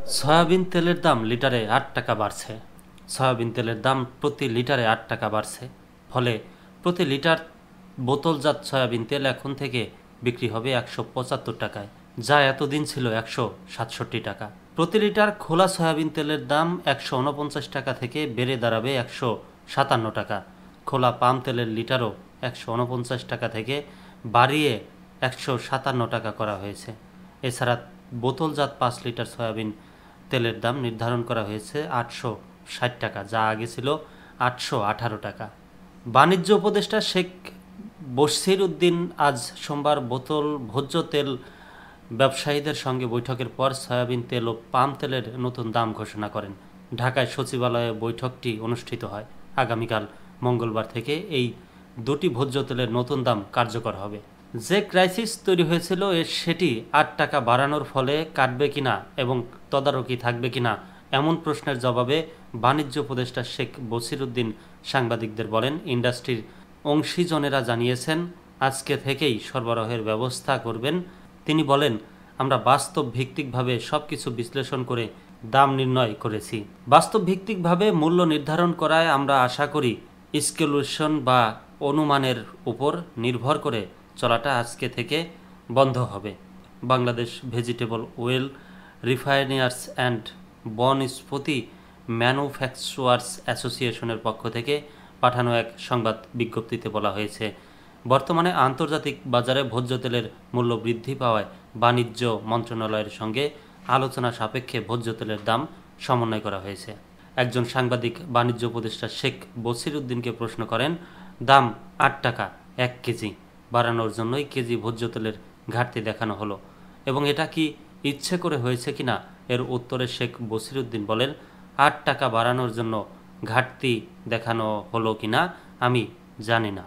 Soybean তেলের দাম লিটারে ৮ টাকা বাড়ছে। সয়াবিন তেলের দাম প্রতি লিটারে ৮ টাকা বাড়ছে। ফলে প্রতি লিটার বোতলজাত সয়াবিন তেল এখন থেকে বিক্রি হবে ১৭৫ টাকায়, যা এতদিন ছিল ১৬৭ টাকা। প্রতি লিটার খোলা সয়াবিন তেলের দাম ১৪৯ টাকা থেকে বেড়ে দাঁড়াবে ১৫৭ টাকা। খোলা পাম তেলের লিটারও ১৪৯ টাকা থেকে বাড়িয়ে ১৫৭ টাকা করা হয়েছে। এছাড়া বোতলজাত ৫ লিটার সয়াবিন তেলের দাম নির্ধারণ করা হয়েছে ৮৬০ টাকা, যা আগে ছিল ৮১৮ টাকা। বাণিজ্য উপদেষ্টা শেখ বশির উদ্দিন আজ সোমবার বোতল ভোজ্য তেল ব্যবসায়ীদের সঙ্গে বৈঠকের পর সয়াবিন তেল ও পাম তেলের নতুন দাম ঘোষণা করেন। ঢাকায় সচিবালয়ে বৈঠকটি অনুষ্ঠিত হয়। আগামীকাল মঙ্গলবার থেকে এই দুটি ভোজ্য তেলের নতুন দাম কার্যকর হবে। যে ক্রাইসিস তৈরি হয়েছিল সেটি ৮ টাকা বাড়ানোর ফলে কাটবে কিনা এবং তদারকি থাকবে কিনা এমন প্রশ্নের জবাবে বাণিজ্য উপদেষ্টা শেখ বশির উদ্দিন সাংবাদিকদের বলেন, ইন্ডাস্ট্রির অংশীজনেরা জানিয়েছেন আজকে থেকেই সরবরাহের ব্যবস্থা করবেন। তিনি বলেন, আমরা বাস্তব ভিত্তিকভাবে সবকিছু বিশ্লেষণ করে দাম নির্ণয় করেছি। বাস্তব ভিত্তিকভাবে মূল্য নির্ধারণ করায় আমরা আশা করি স্ক্যালুলেশন বা অনুমানের উপর নির্ভর করে চলাটা আজকে থেকে বন্ধ হবে। Bangladesh vegetable oil refiners and Vanaspati manufacturers অ্যাসোসিয়েশনের পক্ষ থেকে পাঠানো এক সংবাদ বিজ্ঞপ্তিতে বলা হয়েছে, বর্তমানে আন্তর্জাতিক বাজারে ভোজ্য তেলের মূল্য বৃদ্ধি পাওয়ায় বাণিজ্য মন্ত্রণালয়ের সঙ্গে আলোচনা সাপেক্ষে ভোজ্য তেলের দাম সমন্বয় করা হয়েছে। একজন সাংবাদিক বাণিজ্য উপদেষ্টা শেখ বশির উদ্দিনকে প্রশ্ন করেন, দাম ৮ টাকা ১ কেজি বাড়ানোর জন্যই কেজি ভোজ্য তেলের ঘাটতি দেখানো হলো এবং এটা কি ইচ্ছে করে হয়েছে কিনা? এর উত্তরে শেখ বশির উদ্দিন বলেন, ৮ টাকা বাড়ানোর জন্য ঘাটতি দেখানো হলো কিনা আমি জানি না।